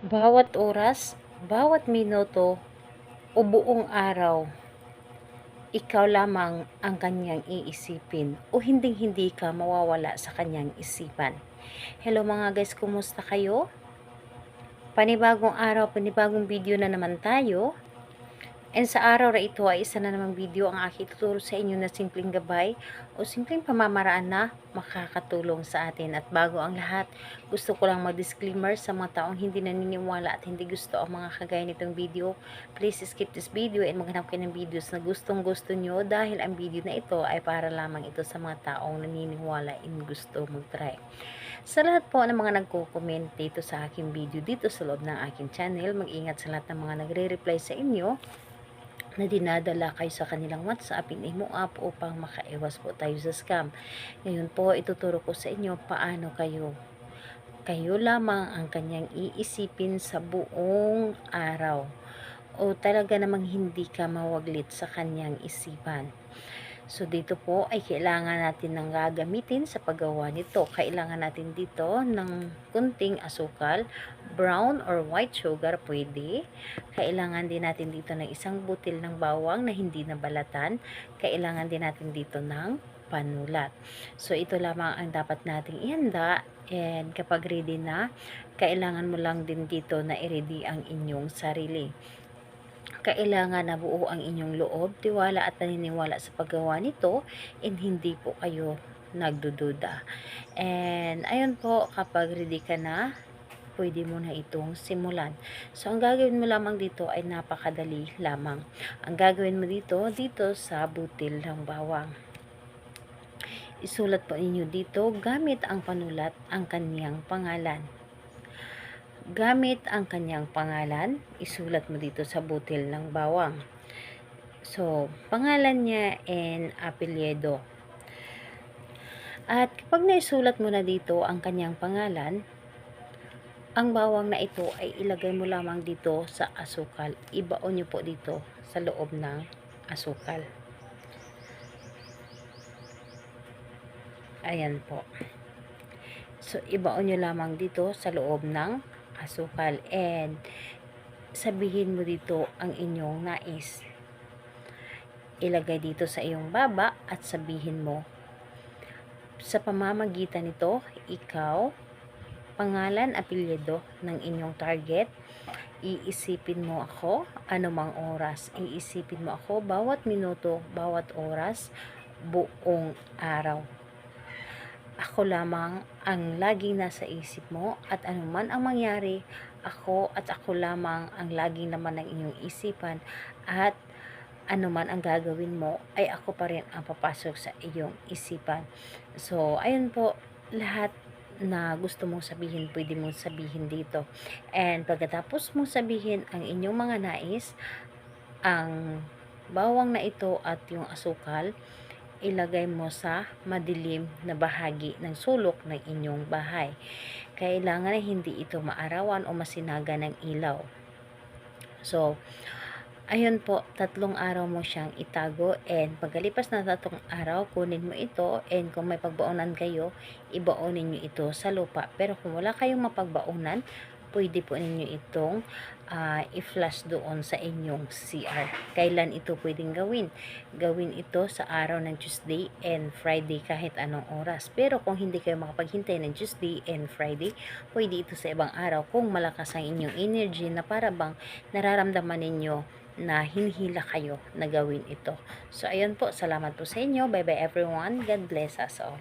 Bawat oras, bawat minuto, o buong araw, ikaw lamang ang kanyang iisipin o hinding-hindi ka mawawala sa kanyang isipan. Hello mga guys, kumusta kayo? Panibagong araw, panibagong video na naman tayo. And sa araw na ito ay isa na namang video ang aking tuturo sa inyo na simpleng gabay o simpleng pamamaraan na makakatulong sa atin. At bago ang lahat, gusto ko lang mag-disclaimer sa mga taong hindi naniniwala at hindi gusto ang mga kagaya nitong video. Please skip this video and maghanap kayo ng videos na gustong-gusto nyo dahil ang video na ito ay para lamang ito sa mga taong naniniwala and gusto mag-try. Sa lahat po ng mga nagko-comment dito sa aking video dito sa loob ng aking channel, mag-ingat sa lahat ng mga nagre-reply sa inyo na dinadala kayo sa kanilang WhatsApp, in-imo app upang makaiwas po tayo sa scam. Ngayon po, ituturo ko sa inyo paano kayo lamang ang kanyang iisipin sa buong araw o talaga namang hindi ka mawaglit sa kanyang isipan. So, dito po ay kailangan natin ng gagamitin sa paggawa nito. Kailangan natin dito ng kunting asukal, brown or white sugar, pwede. Kailangan din natin dito ng isang butil ng bawang na hindi nabalatan. Kailangan din natin dito ng panulat. So, ito lamang ang dapat nating ihanda. And kapag ready na, kailangan mo lang din dito na i-ready ang inyong sarili. Kailangan na buo ang inyong loob, tiwala at paniniwala sa paggawa nito, and hindi po kayo nagdududa. And ayun po, kapag ready ka na, pwede mo na itong simulan. So, ang gagawin mo lamang dito ay napakadali lamang. Ang gagawin mo dito sa butil ng bawang. Isulat po ninyo dito gamit ang panulat ang kaniyang pangalan. Gamit ang kanyang pangalan, isulat mo dito sa butil ng bawang. So, pangalan niya and apelyido. At kapag naisulat mo na dito ang kanyang pangalan, ang bawang na ito ay ilagay mo lamang dito sa asukal. Ibaon niyo po dito sa loob ng asukal. Ayan po. So, ibaon niyo lamang dito sa loob ng asukal and sabihin mo dito ang inyong nais. Ilagay dito sa iyong baba at sabihin mo, sa pamamagitan nito, ikaw, pangalan, apelyido ng inyong target, iisipin mo ako anumang oras. Iisipin mo ako bawat minuto, bawat oras, buong araw. Ako lamang ang laging nasa isip mo at anuman ang mangyari, ako lamang ang laging naman ng inyong isipan at anuman ang gagawin mo ay ako pa rin ang papasok sa iyong isipan. So, ayun po, lahat na gusto mong sabihin, pwede mong sabihin dito. And pagkatapos mong sabihin ang inyong mga nais, ang bawang na ito at yung asukal, ilagay mo sa madilim na bahagi ng sulok ng inyong bahay. Kailangan na hindi ito maarawan o masinaga ng ilaw. So, ayun po, 3 araw mo siyang itago and pagkalipas na 3 araw, kunin mo ito and kung may pagbaunan kayo, ibaunin nyo ito sa lupa. Pero kung wala kayong mapagbaunan, pwede po ninyo itong i-flush doon sa inyong CR. Kailan ito pwedeng gawin? Gawin ito sa araw ng Tuesday and Friday kahit anong oras. Pero kung hindi kayo makapaghintay ng Tuesday and Friday, pwede ito sa ibang araw kung malakas ang inyong energy na para bang nararamdaman ninyo na hinihila kayo na gawin ito. So, ayun po. Salamat po sa inyo. Bye-bye everyone. God bless us all.